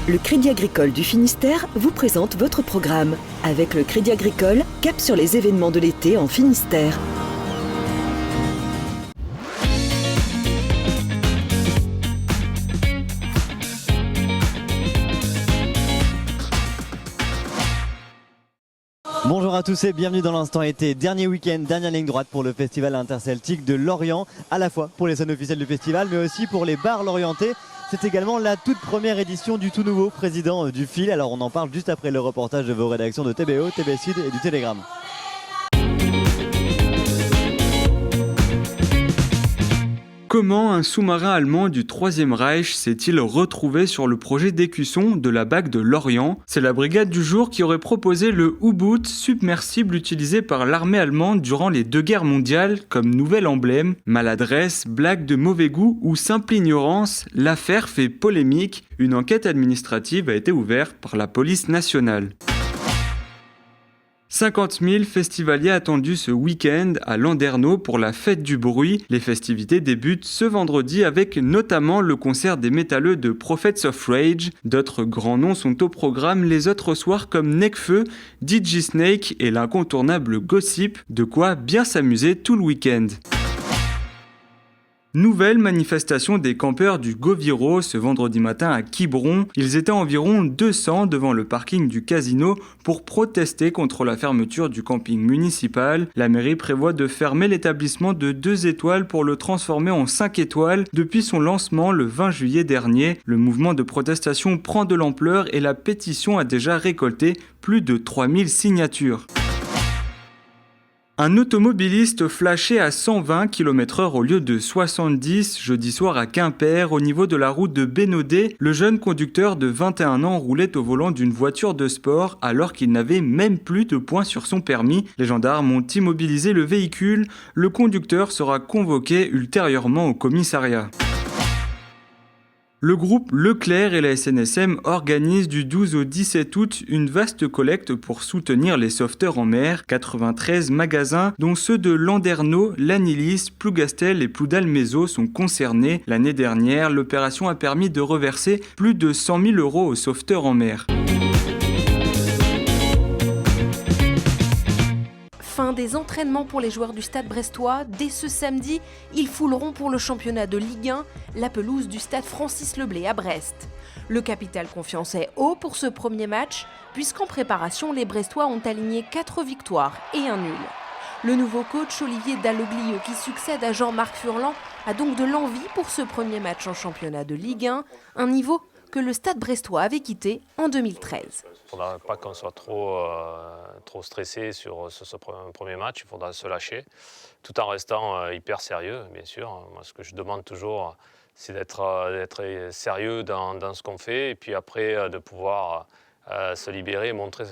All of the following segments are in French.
Le Crédit Agricole du Finistère vous présente votre programme. Avec le Crédit Agricole, cap sur les événements de l'été en Finistère. Bonjour à tous et bienvenue dans l'Instant été, dernier week-end, dernière ligne droite pour le Festival interceltique de Lorient, à la fois pour les scènes officielles du festival mais aussi pour les bars lorientais. C'est également la toute première édition du tout nouveau président du FIL, alors on en parle juste après le reportage de vos rédactions de TBO, TB Sud et du Télégramme. Comment un sous-marin allemand du Troisième Reich s'est-il retrouvé sur le projet d'écusson de la BAC de Lorient ? C'est la brigade du jour qui aurait proposé le U-boot submersible utilisé par l'armée allemande durant les deux guerres mondiales comme nouvel emblème. Maladresse, blague de mauvais goût ou simple ignorance, l'affaire fait polémique. Une enquête administrative a été ouverte par la police nationale. 50 000 festivaliers attendus ce week-end à Landerneau pour la fête du bruit. Les festivités débutent ce vendredi avec notamment le concert des métalleux de Prophets of Rage. D'autres grands noms sont au programme les autres soirs comme Necfeu, DJ Snake et l'incontournable Gossip. De quoi bien s'amuser tout le week-end. Nouvelle manifestation des campeurs du Goviro ce vendredi matin à Quiberon. Ils étaient environ 200 devant le parking du casino pour protester contre la fermeture du camping municipal. La mairie prévoit de fermer l'établissement de 2 étoiles pour le transformer en 5 étoiles depuis son lancement le 20 juillet dernier. Le mouvement de protestation prend de l'ampleur et la pétition a déjà récolté plus de 3000 signatures. Un automobiliste flashé à 120 km/h au lieu de 70 jeudi soir à Quimper au niveau de la route de Bénodet. Le jeune conducteur de 21 ans roulait au volant d'une voiture de sport alors qu'il n'avait même plus de points sur son permis. Les gendarmes ont immobilisé le véhicule. Le conducteur sera convoqué ultérieurement au commissariat. Le groupe Leclerc et la SNSM organisent du 12 au 17 août une vaste collecte pour soutenir les sauveteurs en mer. 93 magasins, dont ceux de Landerneau, Lannilis, Plougastel et Ploudalmézeau sont concernés. L'année dernière, l'opération a permis de reverser plus de 100 000 € aux sauveteurs en mer. Fin des entraînements pour les joueurs du Stade brestois. Dès ce samedi, ils fouleront pour le championnat de Ligue 1 la pelouse du Stade Francis Leblay à Brest. Le capital confiance est haut pour ce premier match, puisqu'en préparation, les Brestois ont aligné 4 victoires et un nul. Le nouveau coach Olivier Dalloglio, qui succède à Jean-Marc Furlan, a donc de l'envie pour ce premier match en championnat de Ligue 1, un niveau que le Stade brestois avait quitté en 2013. Il ne faudra pas qu'on soit trop stressé sur ce premier match, il faudra se lâcher, tout en restant hyper sérieux, bien sûr. Moi, ce que je demande toujours, c'est d'être sérieux dans ce qu'on fait, et puis après de pouvoir se libérer et montrer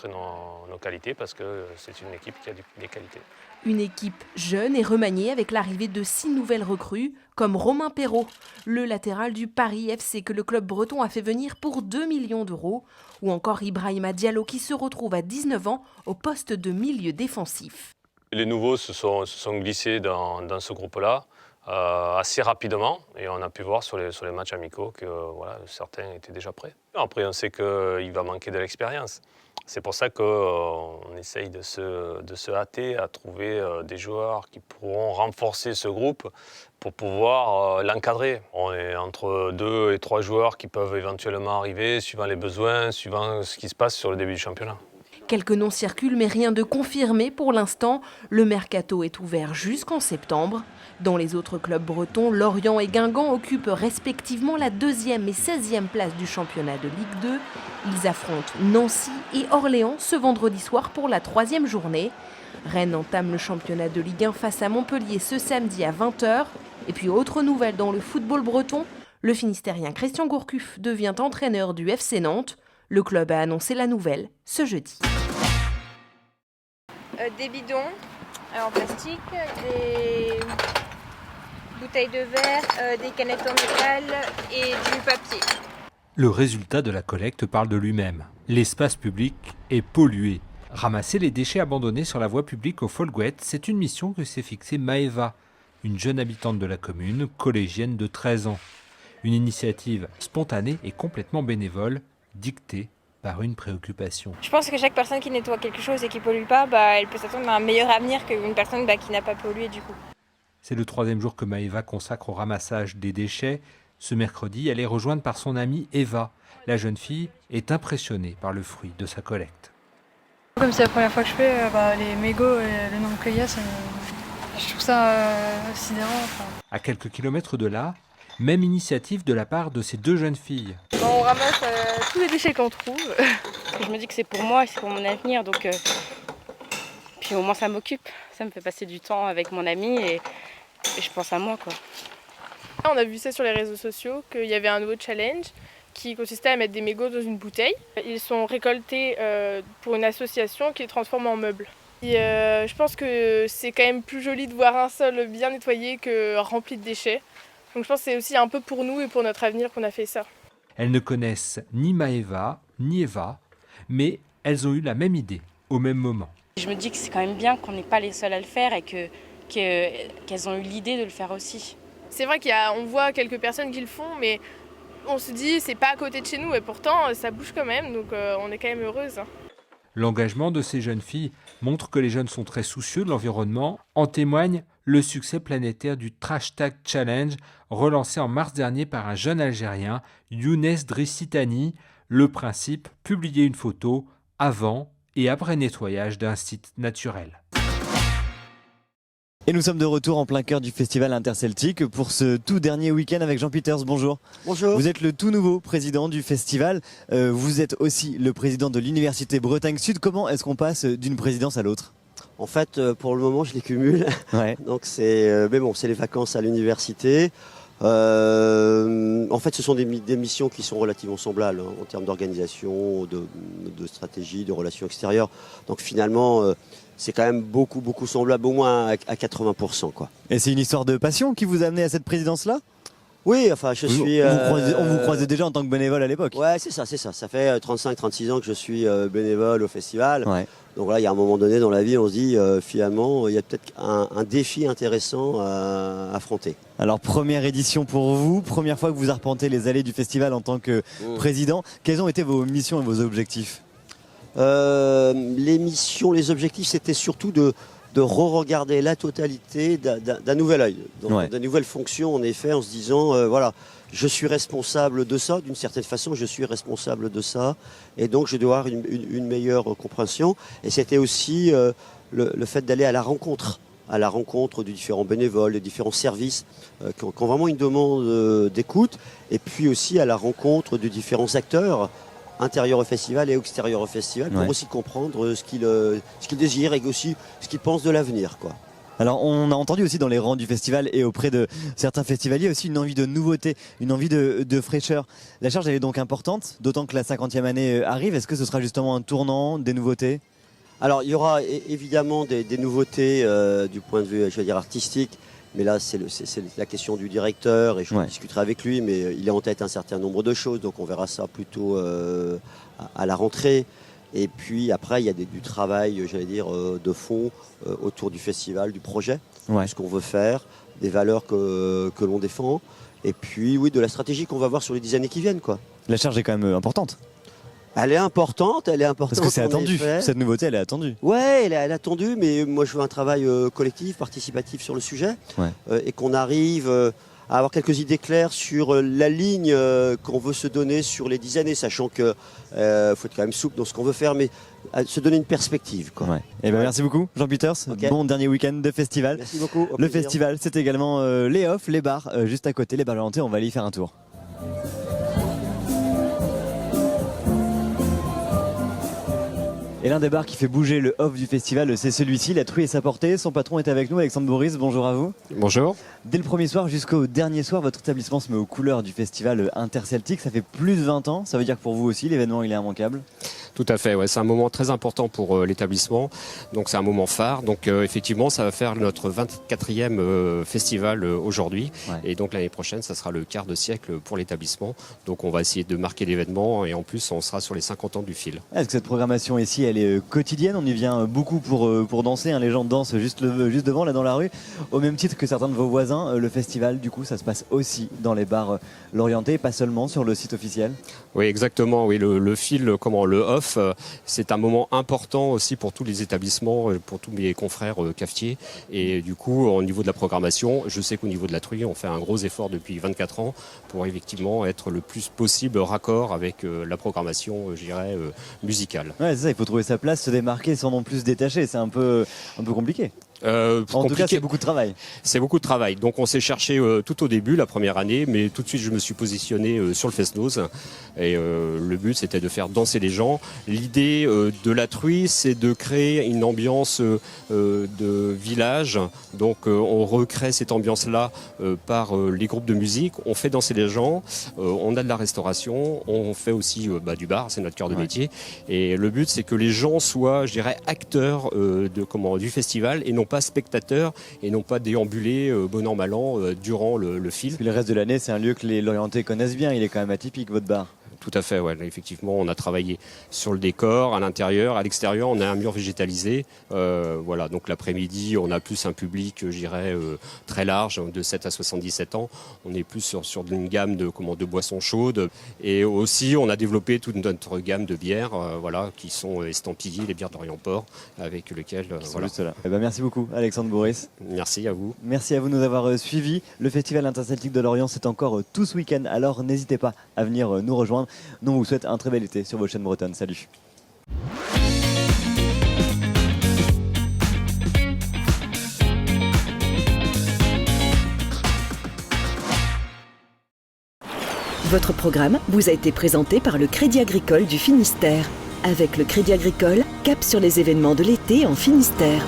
nos qualités, parce que c'est une équipe qui a des qualités. Une équipe jeune et remaniée avec l'arrivée de 6 nouvelles recrues, comme Romain Perrault, le latéral du Paris FC que le club breton a fait venir pour 2 millions d'euros, ou encore Ibrahima Diallo qui se retrouve à 19 ans au poste de milieu défensif. Les nouveaux se sont glissés dans ce groupe-là assez rapidement, et on a pu voir sur les matchs amicaux que certains étaient déjà prêts. Après, on sait qu'il va manquer de l'expérience. C'est pour ça qu'on essaye de se hâter à trouver des joueurs qui pourront renforcer ce groupe pour pouvoir l'encadrer. On est entre 2 et 3 joueurs qui peuvent éventuellement arriver, suivant les besoins, suivant ce qui se passe sur le début du championnat. Quelques noms circulent, mais rien de confirmé pour l'instant. Le mercato est ouvert jusqu'en septembre. Dans les autres clubs bretons, Lorient et Guingamp occupent respectivement la 2e et 16e place du championnat de Ligue 2. Ils affrontent Nancy et Orléans ce vendredi soir pour la 3e journée. Rennes entame le championnat de Ligue 1 face à Montpellier ce samedi à 20h. Et puis autre nouvelle dans le football breton, le Finistérien Christian Gourcuff devient entraîneur du FC Nantes. Le club a annoncé la nouvelle ce jeudi. Des bidons en plastique, des bouteilles de verre, des canettes en métal et du papier. Le résultat de la collecte parle de lui-même. L'espace public est pollué. Ramasser les déchets abandonnés sur la voie publique au Folgouette, c'est une mission que s'est fixée Maëva, une jeune habitante de la commune, collégienne de 13 ans. Une initiative spontanée et complètement bénévole, dictée par une préoccupation. Je pense que chaque personne qui nettoie quelque chose et qui pollue pas, elle peut s'attendre à un meilleur avenir qu'une personne qui n'a pas pollué du coup. C'est le 3e jour que Maëva consacre au ramassage des déchets. Ce mercredi, elle est rejointe par son amie Eva. La jeune fille est impressionnée par le fruit de sa collecte. Comme c'est la première fois que je fais, les mégots et le nombre qu'il y a, je trouve ça sidérant. À quelques kilomètres de là, même initiative de la part de ces 2 jeunes filles. On ramasse tous les déchets qu'on trouve. Je me dis que c'est pour moi, c'est pour mon avenir, donc puis au moins ça m'occupe. Ça me fait passer du temps avec mon ami et je pense à moi, quoi. On a vu ça sur les réseaux sociaux, qu'il y avait un nouveau challenge qui consistait à mettre des mégots dans une bouteille. Ils sont récoltés pour une association qui les transforme en meubles. Et je pense que c'est quand même plus joli de voir un sol bien nettoyé que rempli de déchets. Donc je pense que c'est aussi un peu pour nous et pour notre avenir qu'on a fait ça. Elles ne connaissent ni Maëva, ni Eva, mais elles ont eu la même idée, au même moment. Je me dis que c'est quand même bien qu'on n'est pas les seuls à le faire et qu'elles ont eu l'idée de le faire aussi. C'est vrai qu'on voit quelques personnes qui le font, mais on se dit c'est pas à côté de chez nous et pourtant ça bouge quand même, donc on est quand même heureuse. L'engagement de ces jeunes filles montre que les jeunes sont très soucieux de l'environnement. En témoigne le succès planétaire du Trash Tag Challenge, relancé en mars dernier par un jeune Algérien, Younes Drissitani. Le principe, publier une photo avant et après nettoyage d'un site naturel. Et nous sommes de retour en plein cœur du festival interceltique pour ce tout dernier week-end avec Jean Peters. Bonjour. Bonjour. Vous êtes le tout nouveau président du festival. Vous êtes aussi le président de l'Université Bretagne Sud. Comment est-ce qu'on passe d'une présidence à l'autre ? En fait, pour le moment, je les cumule. Ouais. Donc mais bon, c'est les vacances à l'université. En fait, ce sont des missions qui sont relativement semblables en termes d'organisation, de stratégie, de relations extérieures. Donc finalement, c'est quand même beaucoup semblable, au moins à 80%, quoi. Et c'est une histoire de passion qui vous a amené à cette présidence-là ? Oui, enfin, je suis... On vous croisait déjà en tant que bénévole à l'époque. Ouais, c'est ça. Ça fait 35-36 ans que je suis bénévole au festival. Ouais. Donc là, il y a un moment donné dans la vie, on se dit, finalement, il y a peut-être un défi intéressant à affronter. Alors, première édition pour vous, première fois que vous arpentez les allées du festival en tant que président. Quelles ont été vos missions et vos objectifs ? Les missions, les objectifs, c'était surtout de re-regarder la totalité d'un nouvel œil, donc d'une nouvelle fonction, en effet, en se disant, voilà, je suis responsable de ça, d'une certaine façon, je suis responsable de ça, et donc je dois avoir une meilleure compréhension. Et c'était aussi le fait d'aller à la rencontre de différents bénévoles, de différents services qui ont vraiment une demande d'écoute, et puis aussi à la rencontre de différents acteurs intérieur au festival et extérieur au festival, pour aussi comprendre ce qu'ils désirent et aussi ce qu'ils pensent de l'avenir, quoi. Alors on a entendu aussi dans les rangs du festival et auprès de certains festivaliers aussi une envie de nouveauté, une envie de fraîcheur. La charge elle est donc importante, d'autant que la 50e année arrive. Est-ce que ce sera justement un tournant, des nouveautés ? Alors il y aura évidemment des nouveautés du point de vue, je veux dire, artistique. Mais là, c'est la question du directeur et je discuterai avec lui, mais il a en tête un certain nombre de choses, donc on verra ça plutôt à la rentrée. Et puis après, il y a du travail, j'allais dire, de fond autour du festival, du projet, ce qu'on veut faire, des valeurs que l'on défend, et puis oui, de la stratégie qu'on va voir sur les 10 années qui viennent, quoi. La charge est quand même importante. Elle est importante. Parce que c'est attendu, cette nouveauté elle est attendue. Ouais, elle est attendue, mais moi je veux un travail collectif, participatif sur le sujet, et qu'on arrive à avoir quelques idées claires sur la ligne qu'on veut se donner sur les 10 années, sachant qu'il faut être quand même souple dans ce qu'on veut faire, mais se donner une perspective, quoi. Et ben merci beaucoup Jean Peters, bon dernier week-end de festival. Merci beaucoup. Le festival c'est également les off, les bars, juste à côté, les bars orientés, on va aller y faire un tour. Et l'un des bars qui fait bouger le off du festival, c'est celui-ci, La Truie et sa portée. Son patron est avec nous, Alexandre Boris, bonjour à vous. Bonjour. Dès le premier soir jusqu'au dernier soir, votre établissement se met aux couleurs du festival interceltique. Ça fait plus de 20 ans, ça veut dire que pour vous aussi, l'événement il est immanquable ? Tout à fait, c'est un moment très important pour l'établissement, donc c'est un moment phare. Donc effectivement, ça va faire notre 24e festival aujourd'hui, et donc l'année prochaine, ça sera le quart de siècle pour l'établissement. Donc on va essayer de marquer l'événement, et en plus, on sera sur les 50 ans du fil. Est-ce que cette programmation ici, elle est quotidienne. On y vient beaucoup pour danser. Hein. Les gens dansent juste devant, là dans la rue. Au même titre que certains de vos voisins, le festival, du coup, ça se passe aussi dans les bars lorientais, pas seulement sur le site officiel. Oui, exactement. Oui, le fil, le off, c'est un moment important aussi pour tous les établissements, pour tous mes confrères cafetiers. Et du coup, au niveau de la programmation, je sais qu'au niveau de la truie, on fait un gros effort depuis 24 ans pour effectivement être le plus possible raccord avec la programmation, je dirais, musicale. Ouais, c'est ça, il faut trouver sa place, se démarquer sans non plus se détacher. C'est un peu compliqué. En tout cas, c'est beaucoup de travail. C'est beaucoup de travail. Donc, on s'est cherché tout au début, la première année, mais tout de suite, je me suis positionné sur le Fest-Noz. Et le but, c'était de faire danser les gens. L'idée de la truie, c'est de créer une ambiance de village. Donc, on recrée cette ambiance-là par les groupes de musique. On fait danser les gens. On a de la restauration. On fait aussi du bar. C'est notre cœur de métier. Et le but, c'est que les gens soient, je dirais, acteurs du festival et non pas spectateurs et non pas déambulés bon an mal an durant le fil. Puis le reste de l'année, c'est un lieu que les Lorientais connaissent bien. Il est quand même atypique, votre bar. Tout à fait, ouais. Effectivement, on a travaillé sur le décor, à l'intérieur, à l'extérieur, on a un mur végétalisé. Voilà, donc l'après-midi, on a plus un public, je dirais, très large, de 7 à 77 ans. On est plus sur une gamme de boissons chaudes. Et aussi, on a développé toute notre gamme de bières, qui sont estampillées, les bières d'Orient-Port, avec lesquelles... Merci beaucoup, Alexandre Bourris. Merci à vous. Merci à vous de nous avoir suivis. Le Festival Interceltique de Lorient, c'est encore tout ce week-end. Alors, n'hésitez pas à venir nous rejoindre. Nous, on vous souhaite un très bel été sur vos chaînes bretonnes. Salut. Votre programme vous a été présenté par le Crédit Agricole du Finistère. Avec le Crédit Agricole, cap sur les événements de l'été en Finistère.